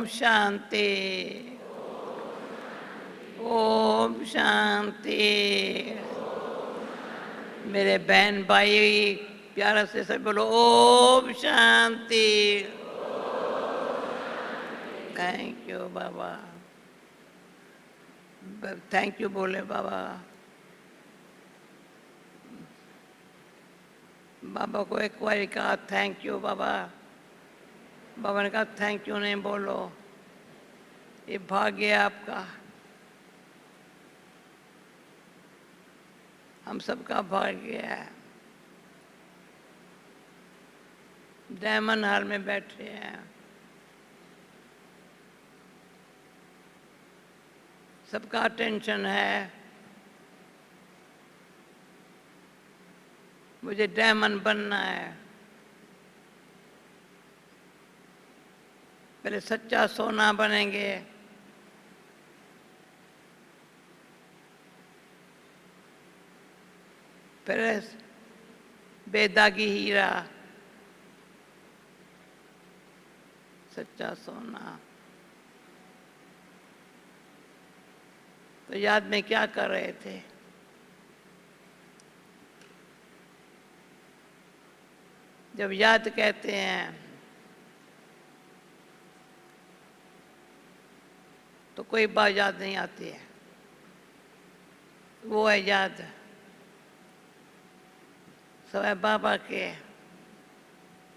ओम शांति, ओम शांति। मेरे बहन भाई प्यारा से सब बोलो ओम शांति। थैंक यू बाबा, थैंक यू बोले बाबा। बाबा को एक बार कहा थैंक यू बाबा। बाबा ने कहा थैंक यू नहीं बोलो, ये भाग्य है आपका, हम सबका भाग्य है। डायमंड हाल में बैठे हैं, सबका टेंशन है मुझे डायमंड बनना है। पहले सच्चा सोना बनेंगे, फिर बेदागी हीरा, सच्चा सोना। तो याद में क्या कर रहे थे? जब याद कहते हैं तो कोई बात याद नहीं आती है, वो है याद सब है बाबा के,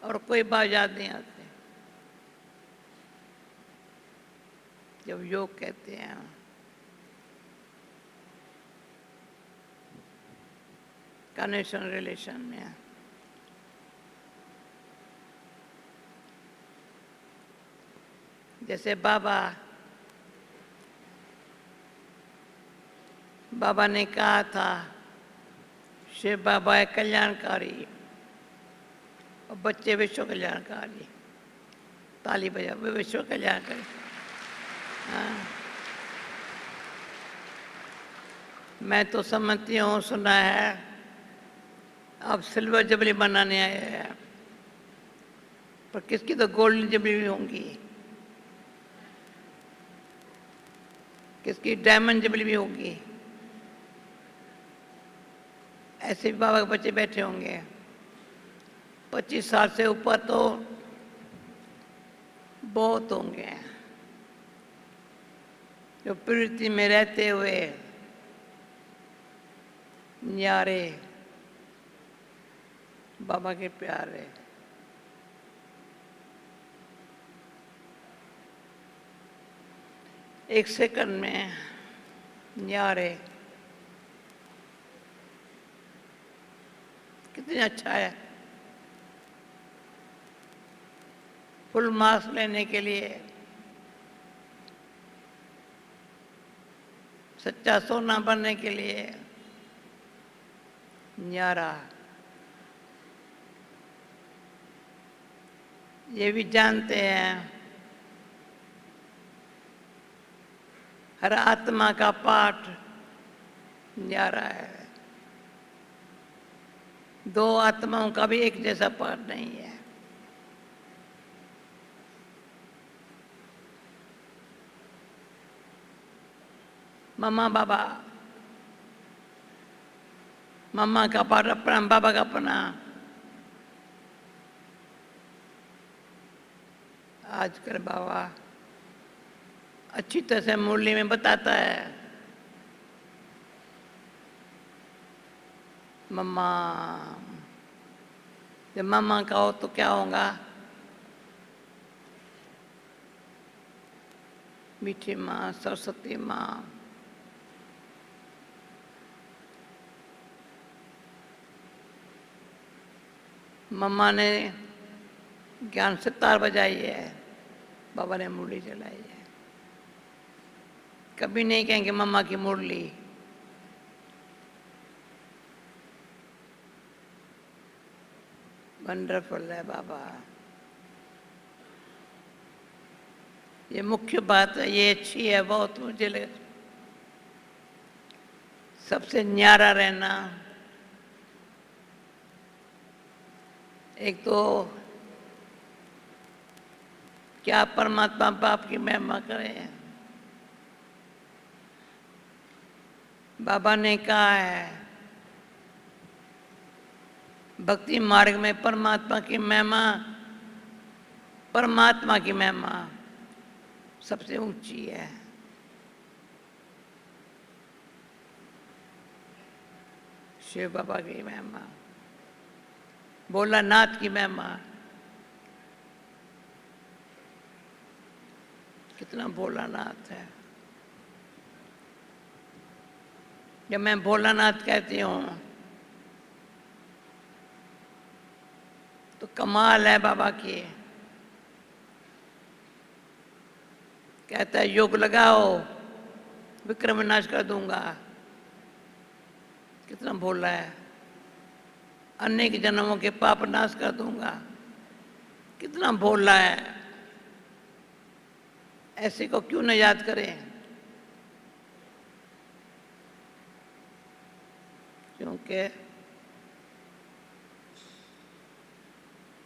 और कोई बात याद नहीं आती। जब योग कहते हैं कनेक्शन रिलेशन में, जैसे बाबा ने कहा था शिव बाबा है कल्याणकारी और बच्चे विश्व कल्याणकारी। ताली बजा, वे विश्व कल्याणकारी। हाँ, मैं तो समझती हूँ, सुना है अब सिल्वर जुबली बनाने आए हैं, पर किसकी तो गोल्डन जुबली भी होंगी, किसकी डायमंड जुबली भी होगी। ऐसे भी बाबा के बच्चे बैठे होंगे 25 साल से ऊपर तो बहुत होंगे, जो प्रवृत्ति में रहते हुए न्यारे बाबा के प्यारे। एक सेकंड में न्यारे, कितनी अच्छा है। फुल मार्क्स लेने के लिए सच्चा सोना बनने के लिए न्यारा। ये भी जानते हैं हर आत्मा का पाठ न्यारा है, दो आत्माओं का भी एक जैसा पाठ नहीं है। मम्मा बाबा, मम्मा का पाठ अपना, बाबा का अपना। आजकल बाबा अच्छी तरह से मुरली में बताता है, मम्मा, जब मम्मा का हो तो क्या होगा? मीठी माँ, सरस्वती माँ। मम्मा ने ज्ञान से तार बजाई है, बाबा ने मुरली चलाई है। कभी नहीं कहेंगे मम्मा की मुरली। वंडरफुल है बाबा। ये मुख्य बात है, ये अच्छी है बहुत, मुझे लगे सबसे न्यारा रहना। एक तो क्या परमात्मा बाप की महिमा करे? बाबा ने कहा है भक्ति मार्ग में परमात्मा की महिमा, परमात्मा की महिमा सबसे ऊंची है। शिव बाबा की महिमा, भोलानाथ की महिमा, कितना भोलानाथ है। जब मैं भोलानाथ कहती हूँ तो कमाल है बाबा की। कहता है योग लगाओ विक्रम विनाश कर दूंगा। कितना भोला है। अनेक जन्मों के पाप नाश कर दूंगा। कितना भोला है। ऐसे को क्यों न याद करें? क्योंकि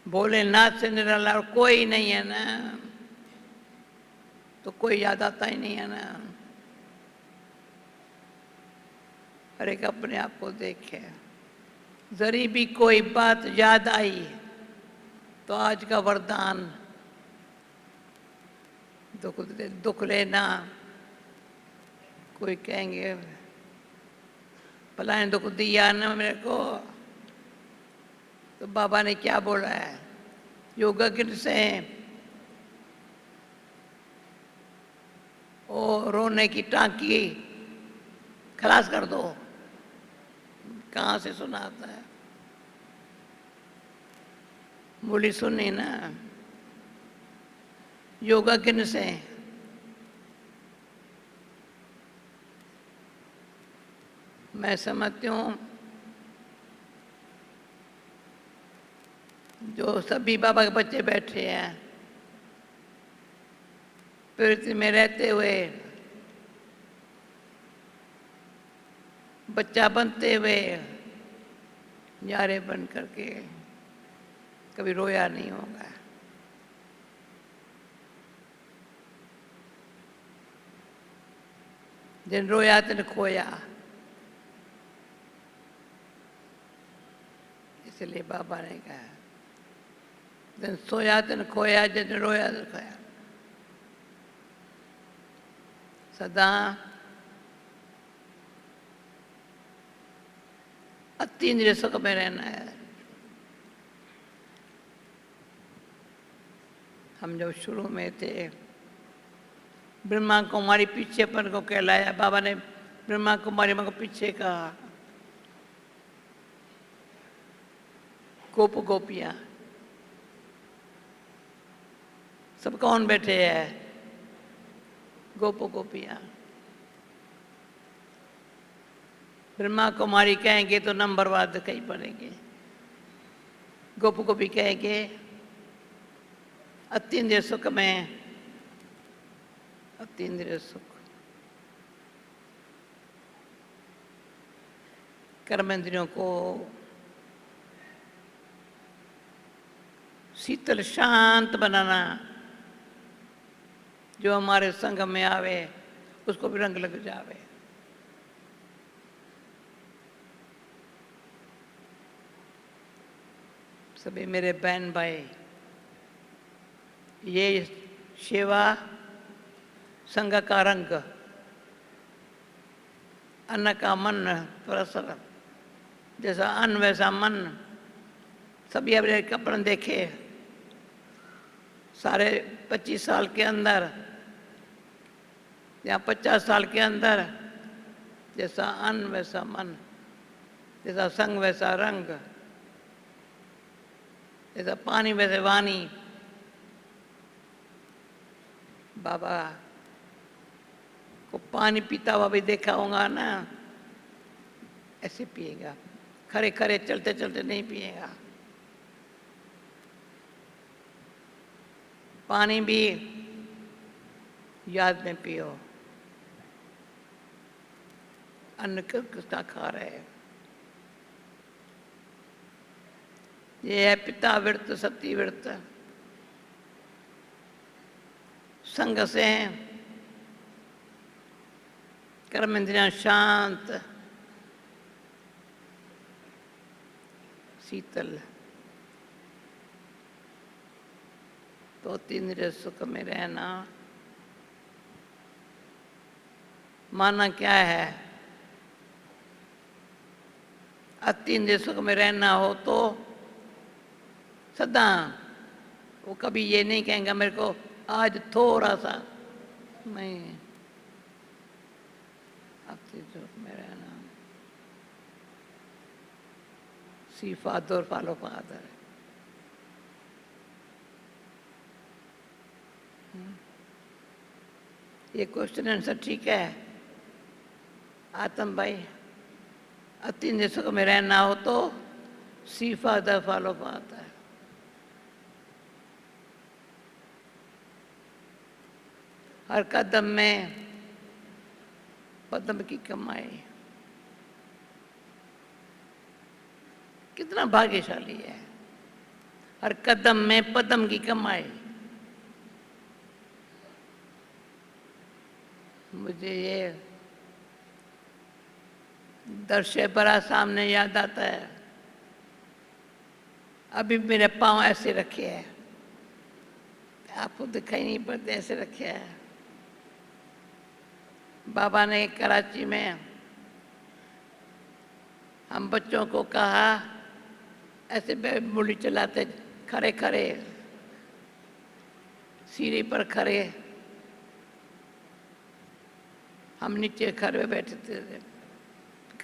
भोलेनाथ से निराला और कोई नहीं है ना, तो कोई याद आता ही नहीं है ना। हर एक अपने आप को देखे। जरी भी कोई बात याद आई तो आज का वरदान दुख लेना। कोई कहेंगे फलाने दुख दिया ना मेरे को, तो बाबा ने क्या बोला है? योगज्ञ से ओ रोने की टांकी खलास कर दो। कहाँ से सुनाता है? बोली सुनी ना, योगज्ञ से। मैं समझती हूँ जो सभी बाबा के बच्चे बैठे हैं पृथ्वी में रहते हुए, बच्चा बनते हुए, न्यारे बन करके कभी रोया नहीं होगा। जिन रोया तिन खोया। इसलिए बाबा ने कहा जिन सोया तिन खोया, जिन रोया तिन खोया। सदा अतीन्द्रिय सुख में रहना है। हम जब शुरू में थे ब्रह्मा कुमारी पीछेपन को कहलाया। बाबा ने ब्रह्मा कुमारी को पीछे कहा। गोप गोपियां सब कौन बैठे हैं? गोप गोपियां। ब्रह्मा कुमारी कहेंगे तो नंबरवाद कहीं पड़ेंगे। गोप गोपी कहेंगे अतीन्द्रिय सुख में, अतीन्द्रिय सुख। कर्मेंद्रियों को शीतल शांत बनाना। जो हमारे संग में आवे उसको भी रंग लग जावे। सभी मेरे बहन भाई, ये सेवा संग का रंग, अन्न का मन प्रसर। जैसा अन्न वैसा मन। सभी अपने कपड़े देखे। सारे 25 साल के अंदर या 50 साल के अंदर, जैसा अन्न वैसा मन, जैसा संग वैसा रंग, जैसा पानी वैसे वाणी। बाबा को पानी पीता हुआ भी देखा होगा ना, ऐसे पिएगा। खरे खरे चलते चलते नहीं पिएगा। पानी भी याद में पियो। अन्न किसका खा रहे? ये है पिता व्रत सती व्रत। संग से कर्म इंद्रियां शांत, शीतल, तो तीन्द्रिय सुख में रहना माना क्या है? अतीन्द्रिय सुख में रहना हो तो सदा वो कभी ये नहीं कहेंगे मेरे को आज थोड़ा सा नहीं, अतीन्द्रिय सुख में रहना। सी फादर फॉलो फादर, ये क्वेश्चन आंसर ठीक है आत्म भाई? अतीन्द्रिय सुख में रहना हो तो सी फादर फॉलो फादर। हर कदम में पद्म की कमाई, कितना भाग्यशाली है। हर कदम में पद्म की कमाई। मुझे ये दृश्य बड़ा सामने याद आता है। अभी मेरे पांव ऐसे रखे हैं, आपको दिखाई नहीं पड़ते, ऐसे रखे हैं। बाबा ने कराची में हम बच्चों को कहा ऐसे मुड़ी चलाते, खड़े खड़े, सीढ़ी पर खड़े, हम नीचे खड़े बैठे थे,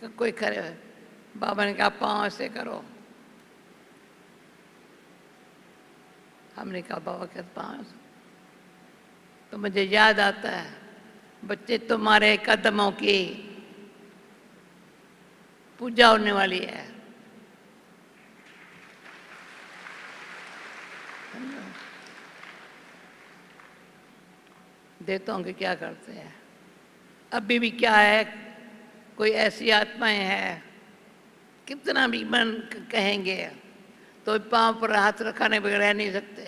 कोई खड़े। बाबा ने कहा पाँव ऐसे करो, हमने कहा बाबा के पाँव। तो मुझे याद आता है बच्चे तुम्हारे कदमों की पूजा होने वाली है। देता हूँ कि क्या करते हैं। अभी भी क्या है, कोई ऐसी आत्माएं हैं कितना भी मन कहेंगे तो पांव पर हाथ रखाने बगैर रह नहीं सकते।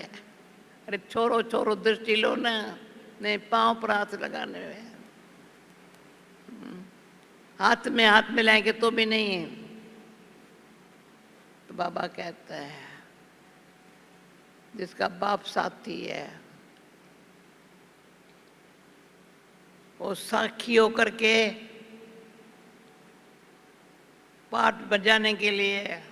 अरे छोड़ो छोड़ो, दृष्टि लो ना, नहीं पांव पर हाथ लगाने में, हाथ में हाथ मिलाएंगे तो भी नहीं। तो बाबा कहता है जिसका बाप साथी है वो साखी होकर के पाठ बजाने के लिए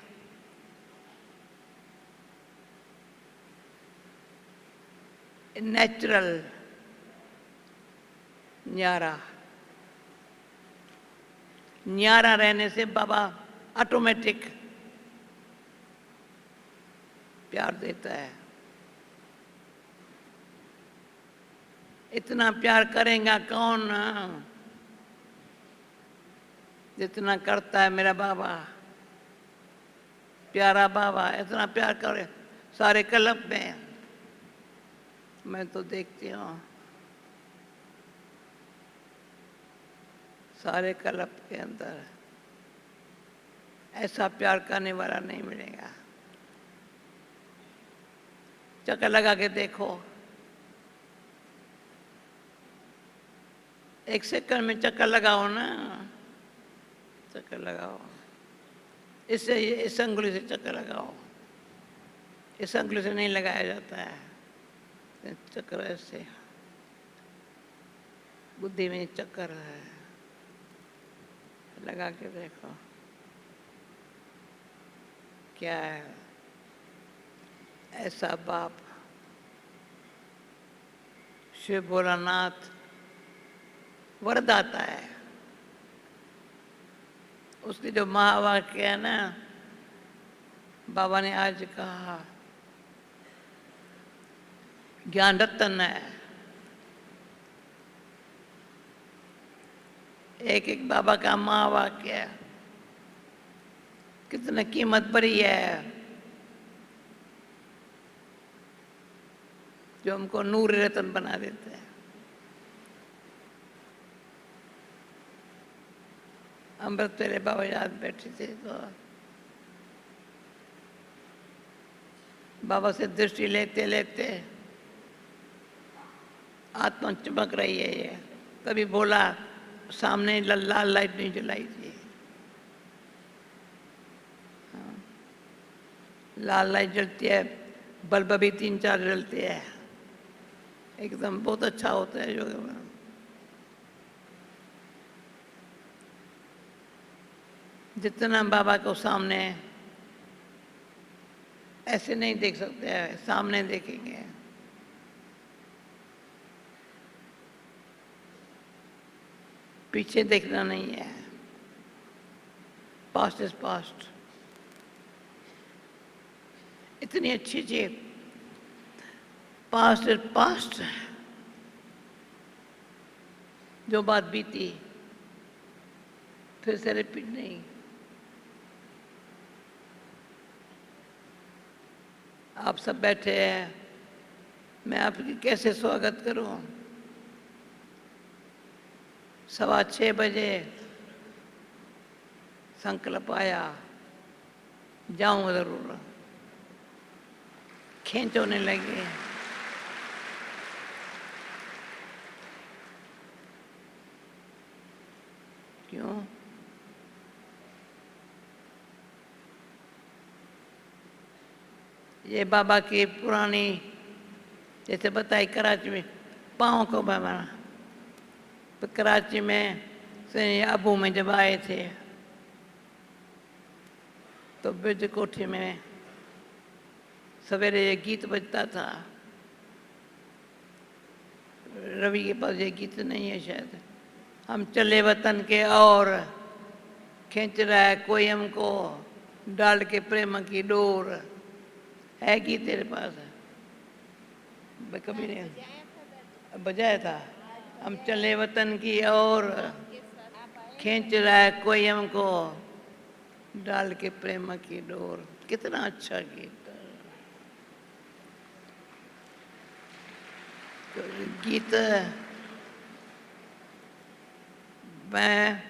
नेचुरल न्यारा रहने से बाबा ऑटोमेटिक प्यार देता है। इतना प्यार करेगा कौन जितना करता है मेरा बाबा, प्यारा बाबा। इतना प्यार करे सारे क्लब में, मैं तो देखती हूँ सारे क्लब के अंदर ऐसा प्यार करने वाला नहीं मिलेगा। चक्कर लगा के देखो, एक सेकंड में चक्कर लगाओ ना, चक्कर लगाओ। इससे इस अंगुली से चक्कर लगाओ, इस अंगुली से नहीं लगाया जाता है। चक्कर ऐसे, बुद्धि में चक्कर है, लगा के देखो क्या है। ऐसा बाप शिव भोलानाथ वरदाता है। उसकी जो महावाक्य है ना, बाबा ने आज कहा ज्ञान रत्न है। एक एक बाबा का महावाक्य कितनी कीमत भरी है, जो हमको नूर रत्न बना देते हैं। अमृत तेरे बाबा याद बैठी थी तो बाबा से दृष्टि लेते लेते आत्मा चमक रही है ये। तभी बोला सामने लाल लाइट नहीं जलाई थी। हाँ। लाल लाइट जलती है, बल्ब भी 3-4 जलते हैं, एकदम बहुत अच्छा होता है योग में। जितना बाबा को सामने ऐसे नहीं देख सकते हैं, सामने देखेंगे। पीछे देखना नहीं है, पास्ट इज पास्ट। इतनी अच्छी चीज, पास्ट इज पास्ट। जो बात बीती फिर से रिपीट नहीं। आप सब बैठे हैं, मैं आपकी कैसे स्वागत करूं? 6:15 बजे संकल्प आया, जाऊं जरूर। खींच होने लगे। क्यों? ये बाबा की पुरानी, जैसे बताई कराची में पाँव को बाबा, तो कराची में से अबू में जब आए थे तो ब्रिज कोठी में सवेरे ये गीत बजता था। रवि के पास ये गीत नहीं है शायद। हम चले वतन के और खींच रहा है कोई हमको डाल के प्रेम की डोर। है गीत तेरे पास? कभी नहीं बजाया था। हम चले वतन की और खींच रहा है कोई हमको डाल के प्रेम की डोर। कितना अच्छा गीत। तो गीत मैं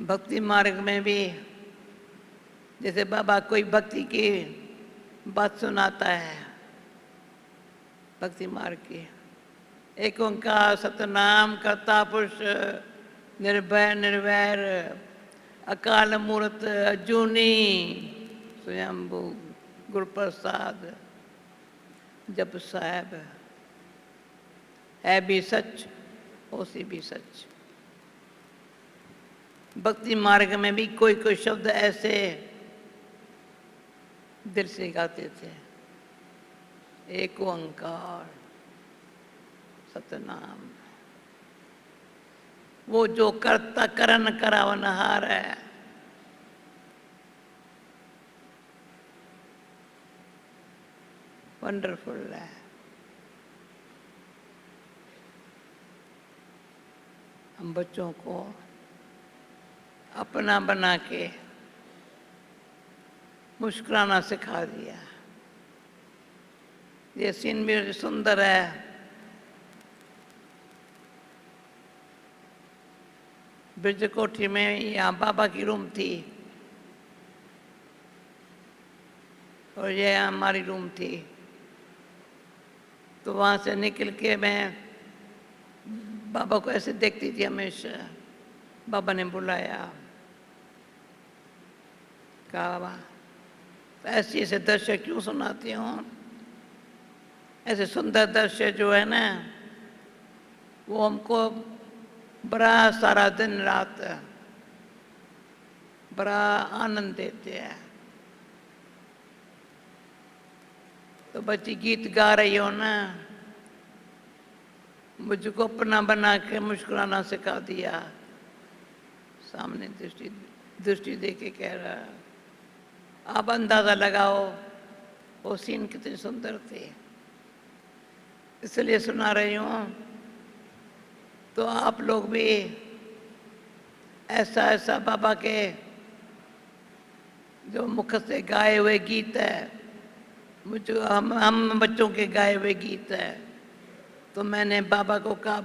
भक्ति मार्ग में भी, जैसे बाबा कोई भक्ति की बात सुनाता है, भक्ति मार्ग की, एक ओंकार सतनाम करता पुरुष निर्भय निर्वैर अकाल मूर्त अजूनी स्वयंभू गुरु प्रसाद जप साहब। है भी सच, उसी भी सच। भक्ति मार्ग में भी कोई कोई शब्द ऐसे दिल से गाते थे। एक ओंकार सतनाम, वो जो करता करन करावनहार है। वंडरफुल है। हम बच्चों को अपना बना के मुस्कुराना सिखा दिया। ये सीन भी सुंदर है। ब्रिज कोठी में यहाँ बाबा की रूम थी और ये हमारी रूम थी। तो वहाँ से निकल के मैं बाबा को ऐसे देखती थी हमेशा। बाबा ने बुलाया, कहा बाबा ऐसे ऐसे दृश्य क्यों सुनाती हूँ? ऐसे सुंदर दृश्य जो है ना, वो हमको बड़ा सारा दिन रात बड़ा आनंद देते हैं। तो बच्ची गीत गा रही हो ना, मुझको अपना बना के मुस्कुराना सिखा दिया। सामने दृष्टि दे के कह रहा। आप अंदाजा लगाओ वो सीन कितने सुंदर थे, इसलिए सुना रही हूँ। तो आप लोग भी ऐसा ऐसा बाबा के जो मुख से गाए हुए गीत है, मुझे हम बच्चों के गाए हुए गीत है। तो मैंने बाबा को कहा,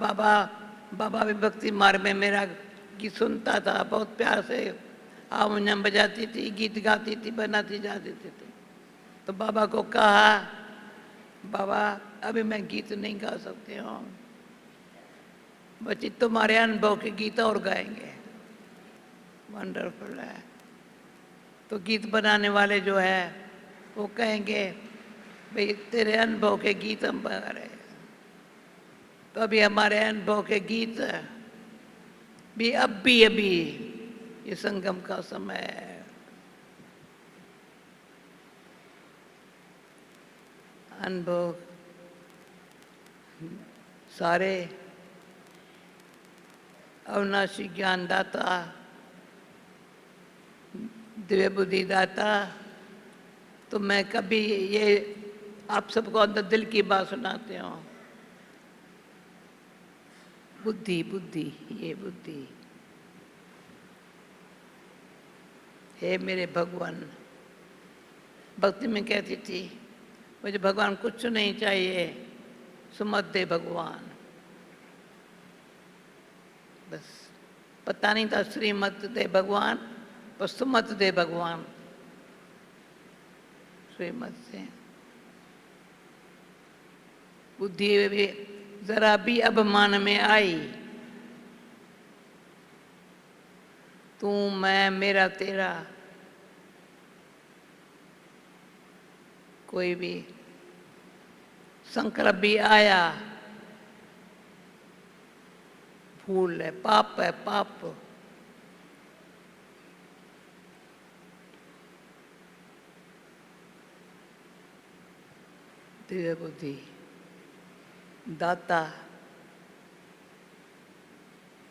बाबा भी भक्ति मार्ग में मेरा गीत सुनता था, बहुत प्यार से हारमोनियम बजाती थी, गीत गाती थी, बनाती जाती थी। तो बाबा को कहा, बाबा अभी मैं गीत नहीं गा सकती हूँ, बच्चे तुम्हारे अनुभव के गीत और गाएंगे। वंडरफुल है। तो गीत बनाने वाले जो है वो कहेंगे भाई तेरे अनुभव के गीत हम गा रहे हैं। तो अभी हमारे अनुभव के गीत भी अभी ये संगम का समय है। अनुभव सारे अविनाशी ज्ञान दाता, दिव्य बुद्धि दाता। तो मैं कभी ये आप सबको अंदर दिल की बात सुनाते हूँ। बुद्धि बुद्धि ये बुद्धि, हे मेरे भगवान। भक्ति में कहती थी मुझे भगवान कुछ नहीं चाहिए, सुमत दे भगवान। बस पता नहीं था श्रीमत दे भगवान, पर सुमत दे भगवान। श्रीमत से बुद्धि भी जरा भी अभिमान में आई, तू मैं मेरा तेरा, कोई भी संकल्प भी आया, भूल है, पाप है, पाप। दिव्य बुद्धि दाता,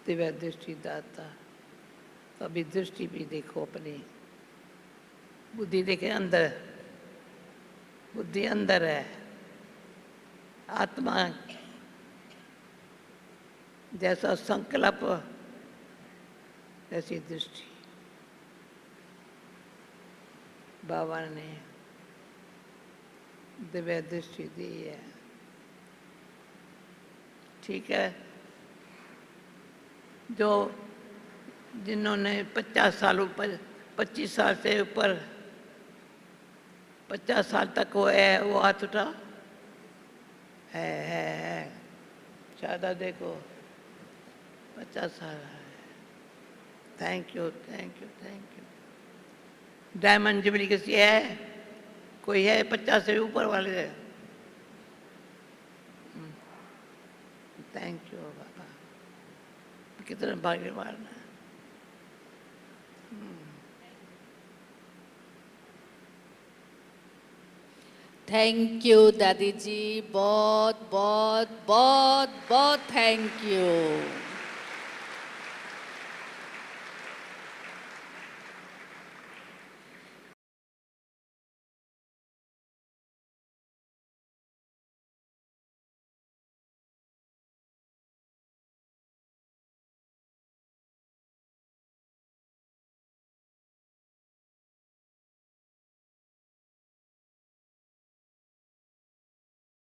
दिव्य दृष्टि दाता। तो अभी दृष्टि भी देखो अपनी, बुद्धि देखे अंदर, बुद्धि अंदर है, आत्मा जैसा संकल्प ऐसी दृष्टि बाबा ने दिव्य दृष्टि दी है। ठीक है, जो जिन्होंने 50 साल ऊपर 25 साल से ऊपर 50 साल तक वो है, वो हाथ उठा है। ज़्यादा देखो 50 साल है। Thank you thank you thank you. Diamond jubilee किसी है? कोई है 50 से ऊपर वाले? थैंक यू बाबा, कितना भाग्यवान है। थैंक यू दादी जी, बहुत बहुत बहुत बहुत थैंक यू।